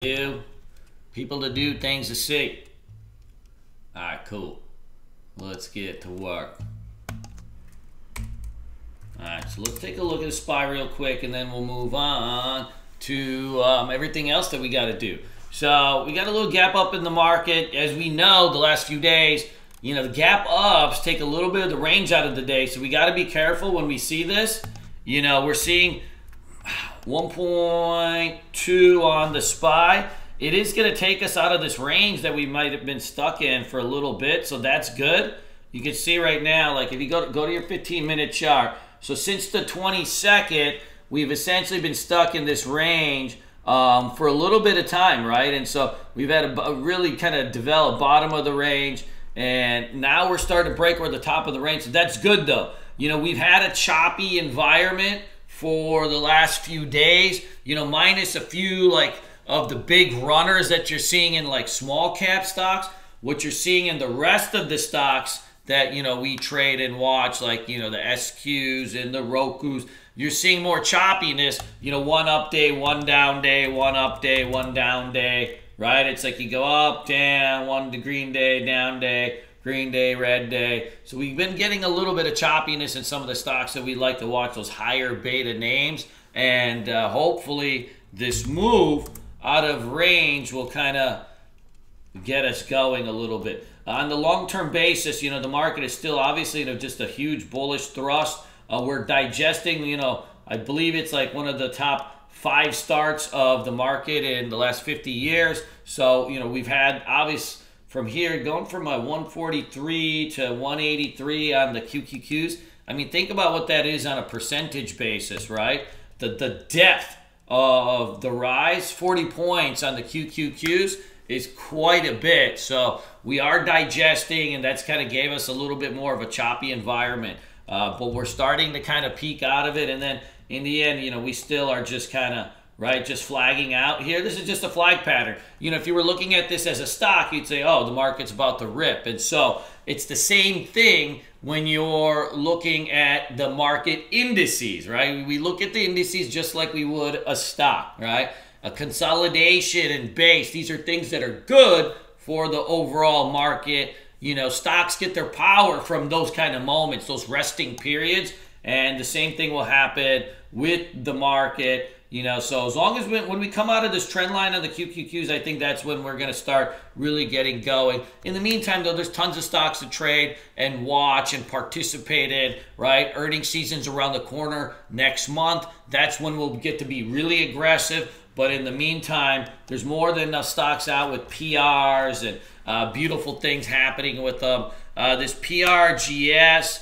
do. People to do, things to see. Alright, cool. Let's get to work. Alright, so let's take a look at the SPY real quick, and then we'll move on to everything else that we got to do. So we got a little gap up in the market. As we know, the last few days, you know, the gap ups take a little bit of the range out of the day. So we got to be careful when we see this. You know, we're seeing 1.2 on the SPY. It is going to take us out of this range that we might have been stuck in for a little bit. So that's good. You can see right now, like if you go to your 15-minute chart. So since the 22nd, we've essentially been stuck in this range for a little bit of time, right? And so we've had a really kind of develop bottom of the range, and now we're starting to break over the top of the range. So that's good, though. You know, we've had a choppy environment for the last few days, you know, minus a few like of the big runners that you're seeing in like small cap stocks. What you're seeing in the rest of the stocks that, you know, we trade and watch, like, you know, the SQs and the Rokus, you're seeing more choppiness, you know, one up day, one down day, one up day, one down day, right? It's like you go up, down, one to green day, down day, green day, red day. So we've been getting a little bit of choppiness in some of the stocks that we like to watch, those higher beta names. And hopefully this move out of range will kind of get us going a little bit. On the long-term basis, you know, the market is still obviously, you know, just a huge bullish thrust. We're digesting, you know, I believe it's like one of the top 5 starts of the market in the last 50 years. So, you know, we've had obvious from here going from a 143 to 183 on the QQQs. I mean, think about what that is on a percentage basis, right? The depth of the rise, 40 points on the QQQs is quite a bit. So we are digesting, and that's kind of gave us a little bit more of a choppy environment. But we're starting to kind of peak out of it. And then in the end, you know, we still are just kind of, right, just flagging out here. This is just a flag pattern. You know, if you were looking at this as a stock, you'd say, oh, the market's about to rip. And so it's the same thing when you're looking at the market indices, right? We look at the indices just like we would a stock, right? A consolidation and base. These are things that are good for the overall market. You know, stocks get their power from those kind of moments, those resting periods. And the same thing will happen with the market. You know, so as long as when we come out of this trend line of the QQQs, I think that's when we're going to start really getting going. In the meantime, though, there's tons of stocks to trade and watch and participate in, right? Earnings season's around the corner next month. That's when we'll get to be really aggressive. But in the meantime, there's more than enough stocks out with PRs and beautiful things happening with them. This PRGS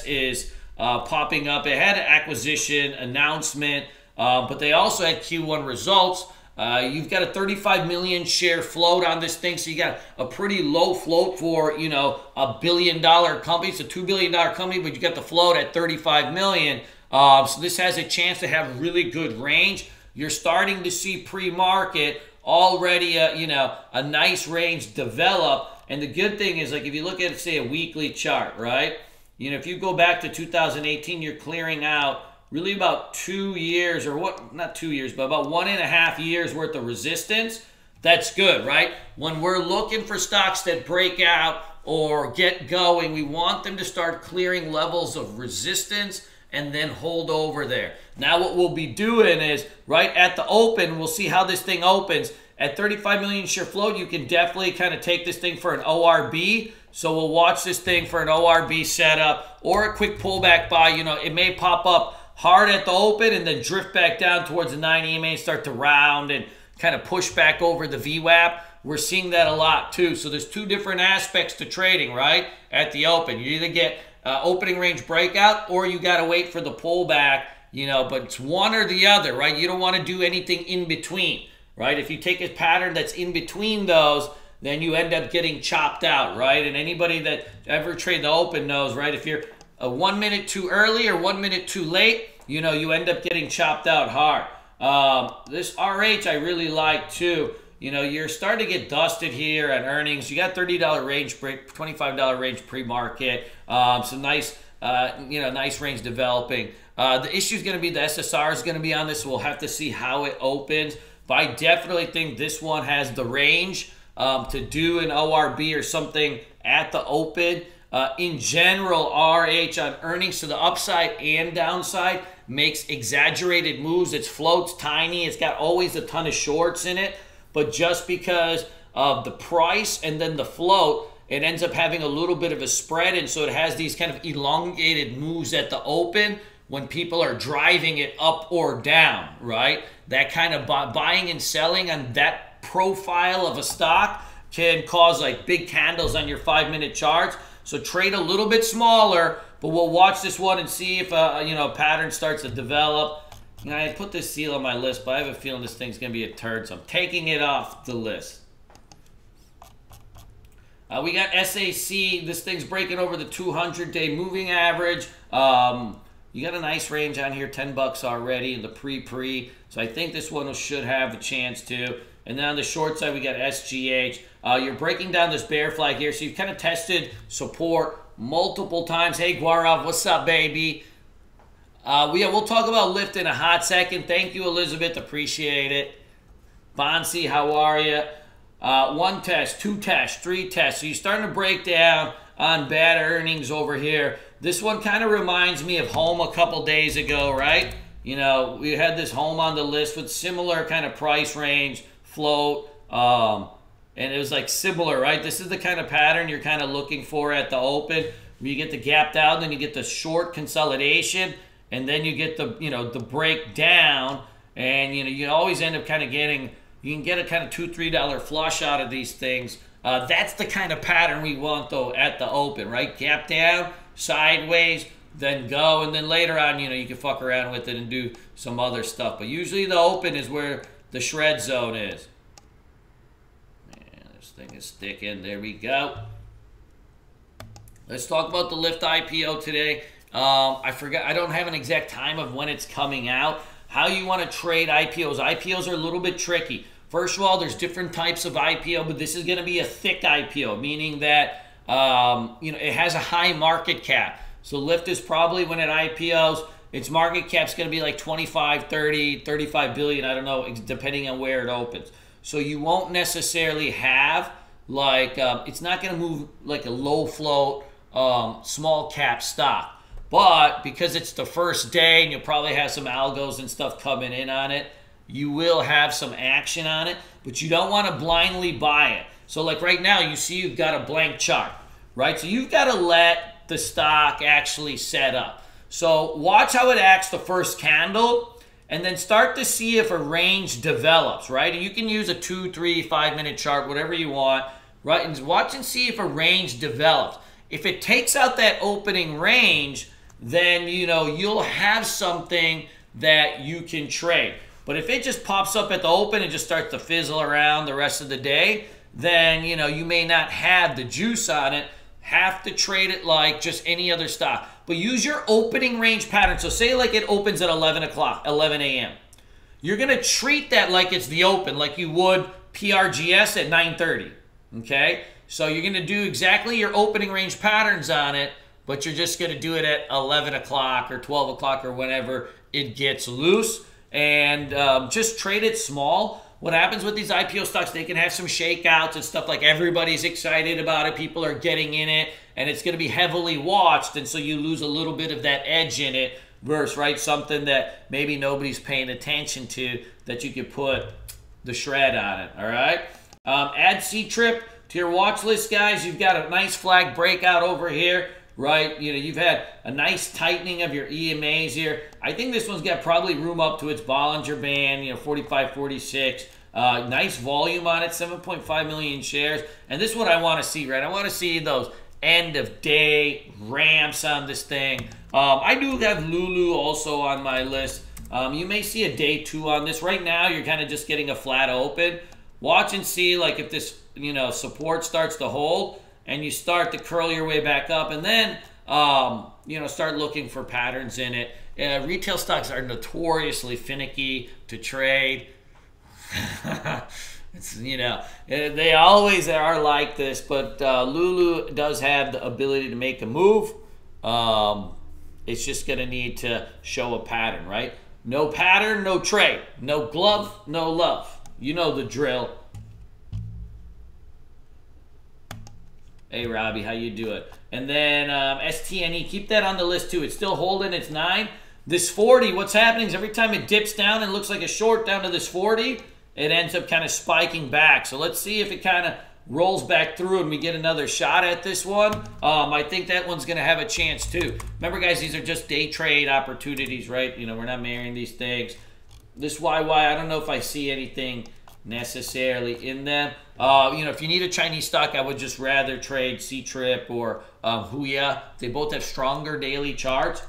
is popping up. It had an acquisition announcement, but they also had Q1 results. You've got a 35 million share float on this thing, so you got a pretty low float for, you know, a $1 billion company. It's a $2 billion company, but you got the float at 35 million. So this has a chance to have really good range. You're starting to see pre-market already, you know, a nice range develop. And the good thing is, like, if you look at, say, a weekly chart, right? You know, if you go back to 2018, you're clearing out really about 2 years, or what, not 2 years, but about 1.5 years worth of resistance. That's good, right? When we're looking for stocks that break out or get going, we want them to start clearing levels of resistance and then hold over there. Now what we'll be doing is, right at the open, we'll see how this thing opens. At 35 million share float, you can definitely kind of take this thing for an ORB. So we'll watch this thing for an ORB setup or a quick pullback buy. You know, it may pop up hard at the open and then drift back down towards the 9 EMA and start to round and kind of push back over the VWAP. We're seeing that a lot too. So there's 2 different aspects to trading, right? At the open, you either get opening range breakout or you got to wait for the pullback, you know, but it's one or the other, right? You don't want to do anything in between, right? If you take a pattern that's in between those, then you end up getting chopped out, right? And anybody that ever trade the open knows, right? If you're 1 minute too early or 1 minute too late, you know, you end up getting chopped out hard. This RH I really like too. You know, you're starting to get dusted here at earnings. You got $30 range break, $25 range pre-market. Some nice nice range developing. The issue is going to be the SSR is going to be on this. We'll have to see how it opens. But I definitely think this one has the range to do an ORB or something at the open. In general, RH on earnings to the upside and downside makes exaggerated moves. Its float's tiny. It's got always a ton of shorts in it. But just because of the price and then the float, it ends up having a little bit of a spread. And so it has these kind of elongated moves at the open when people are driving it up or down, right? That kind of buying and selling on that profile of a stock can cause like big candles on your 5-minute charts. So trade a little bit smaller, but we'll watch this one and see if a pattern starts to develop. I put this seal on my list, but I have a feeling this thing's going to be a turd, so I'm taking it off the list. We got SAC. This thing's breaking over the 200-day moving average. You got a nice range on here, $10 already in the pre-pre. So I think this one should have a chance to. And then on the short side, we got SGH. You're breaking down this bear flag here. So you've kind of tested support multiple times. Hey, Guarav, what's up, baby? We'll talk about lift in a hot second. Thank you, Elizabeth. Appreciate it. Bonsi, how are you? 1 test, 2 tests, 3 tests. So you're starting to break down on bad earnings over here. This one kind of reminds me of home a couple days ago, right? We had this home on the list with similar kind of price range, float, and it was like similar, right? This is the kind of pattern you're kind of looking for at the open, where you get the gap down, then you get the short consolidation, and then you get the, the breakdown, and, you always end up kind of getting, you can get a kind of $2, $3 flush out of these things. That's the kind of pattern we want, though, at the open, right? Gap down, sideways, then go, and then later on, you can fuck around with it and do some other stuff. But usually the open is where the shred zone is. Man, this thing is sticking. There we go. Let's talk about the Lyft IPO today. I forgot. I don't have an exact time of when it's coming out. How you want to trade IPOs. IPOs are a little bit tricky. First of all, there's different types of IPO, but this is going to be a thick IPO, meaning that it has a high market cap. So Lyft is probably, when it IPOs, its market cap's going to be like 25, 30, 35 billion. I don't know, depending on where it opens. So you won't necessarily have like, it's not going to move like a low float, small cap stock. But because it's the first day and you'll probably have some algos and stuff coming in on it, you will have some action on it, but you don't want to blindly buy it. So like right now, you see you've got a blank chart, right? So you've got to let the stock actually set up. So watch how it acts the first candle and then start to see if a range develops, right? And you can use a 2, 3, 5-minute chart, whatever you want, right? And watch and see if a range develops. If it takes out that opening range, then, you'll have something that you can trade. But if it just pops up at the open and just starts to fizzle around the rest of the day, then, you may not have the juice on it. Have to trade it like just any other stock. But use your opening range pattern. So say like it opens at 11 a.m. You're going to treat that like it's the open, like you would PRGS at 9:30. Okay? So you're going to do exactly your opening range patterns on it, but you're just going to do it at 11 o'clock or 12 o'clock or whenever it gets loose. And just trade it small. What happens with these IPO stocks, they can have some shakeouts and stuff, like everybody's excited about it. People are getting in it, and it's going to be heavily watched. And so you lose a little bit of that edge in it versus, right, something that maybe nobody's paying attention to that you could put the shred on it, all right? Add C-Trip to your watch list, guys. You've got a nice flag breakout over here. Right, you've had a nice tightening of your EMAs here. I think this one's got probably room up to its Bollinger Band, 45, 46. Nice volume on it, 7.5 million shares. And this is what I want to see, right? I want to see those end of day ramps on this thing. I do have Lulu also on my list. You may see a day 2 on this. Right now, you're kind of just getting a flat open. Watch and see, like, if this, support starts to hold, and you start to curl your way back up, and then, start looking for patterns in it. Retail stocks are notoriously finicky to trade. They always are like this, but Lulu does have the ability to make a move. It's just going to need to show a pattern, right? No pattern, no trade. No glove, no love. You know the drill. Hey, Robbie, how you doing? And then STNE, keep that on the list too. It's still holding its 9. This 40, what's happening is every time it dips down and looks like a short down to this 40, it ends up kind of spiking back. So let's see if it kind of rolls back through and we get another shot at this one. I think that one's going to have a chance too. Remember, guys, these are just day trade opportunities, right? You know, we're not marrying these things. This YY, I don't know if I see anything necessarily in them. You know, if you need a Chinese stock, I would just rather trade C-Trip or Huya. They both have stronger daily charts.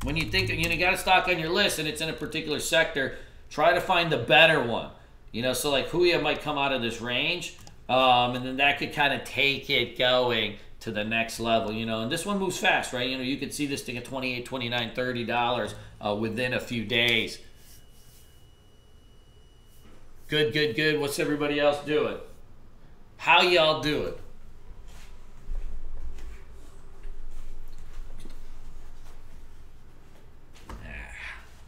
When you think, you got a stock on your list and it's in a particular sector, try to find the better one. You know, so like Huya might come out of this range. And then that could kind of take it going to the next level, you know. And this one moves fast, right? You know, you could see this thing at $28, $29, $30 within a few days. Good, good, good. What's everybody else doing? How y'all doing?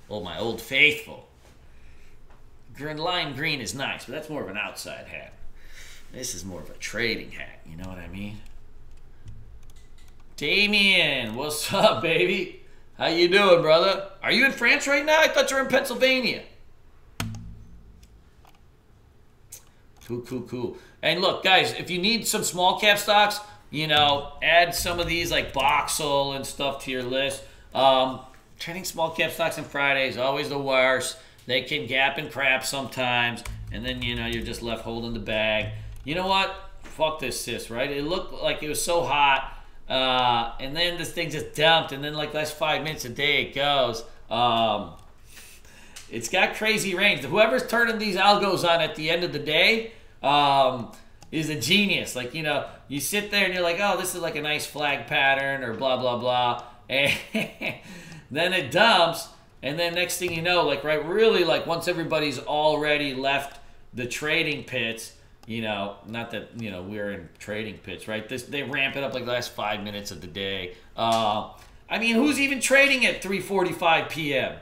Oh, my Old Faithful. Lime green is nice, but that's more of an outside hat. This is more of a trading hat, you know what I mean? Damien, what's up, baby? How you doing, brother? Are you in France right now? I thought you were in Pennsylvania. Cool, cool, cool. And look, guys, if you need some small cap stocks, you know, add some of these like Boxel and stuff to your list. Trading small cap stocks on Friday is always the worst. They can gap and crap sometimes, and then, you know, you're just left holding the bag. You know what? Fuck this, sis, right? It looked like it was so hot, and then this thing just dumped, and then like last 5 minutes a day it goes. It's got crazy range. Whoever's turning these algos on at the end of the day is a genius. Like, you know, you sit there and you're like, oh, this is like a nice flag pattern or blah, blah, blah. And then it dumps, and then next thing you know, like, right, really, like, once everybody's already left the trading pits, you know, not that, you know, we're in trading pits, right? They ramp it up like the last 5 minutes of the day. I mean, who's even trading at 3:45 p.m.?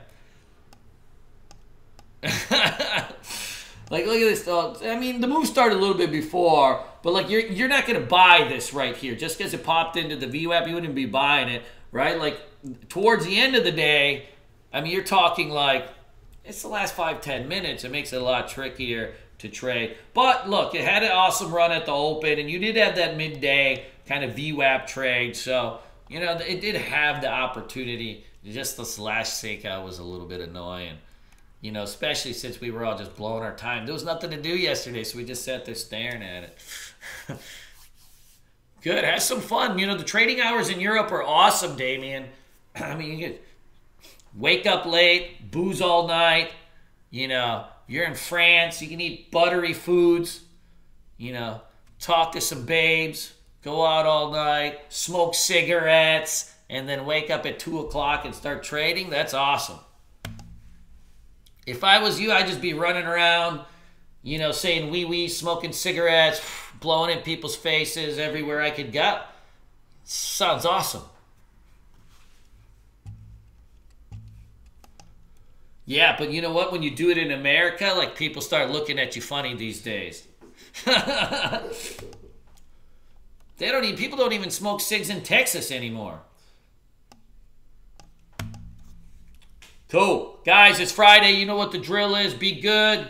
Like, look at this. I mean, the move started a little bit before, but like, you're not gonna buy this right here just because it popped into the VWAP. You wouldn't be buying it, right? Like, towards the end of the day, I mean, you're talking like it's the last 5-10 minutes. It makes it a lot trickier to trade. But look, it had an awesome run at the open, and you did have that midday kind of VWAP trade. So, you know, it did have the opportunity. Just this last shakeout was a little bit annoying. You know, especially since we were all just blowing our time. There was nothing to do yesterday, so we just sat there staring at it. Good, have some fun. You know, the trading hours in Europe are awesome, Damien. I mean, you could wake up late, booze all night. You know, you're in France, you can eat buttery foods. You know, talk to some babes, go out all night, smoke cigarettes, and then wake up at 2 o'clock and start trading. That's awesome. If I was you, I'd just be running around, you know, saying wee-wee, smoking cigarettes, blowing in people's faces everywhere I could go. Sounds awesome. Yeah, but you know what? When you do it in America, like, people start looking at you funny these days. People don't even smoke cigs in Texas anymore. Cool. Guys, it's Friday. You know what the drill is. Be good.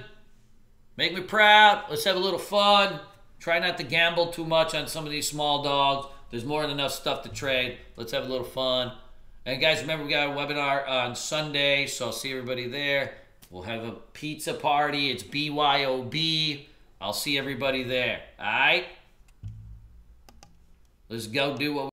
Make me proud. Let's have a little fun. Try not to gamble too much on some of these small dogs. There's more than enough stuff to trade. Let's have a little fun. And guys, remember, we got a webinar on Sunday, so I'll see everybody there. We'll have a pizza party. It's BYOB. I'll see everybody there. All right? Let's go do what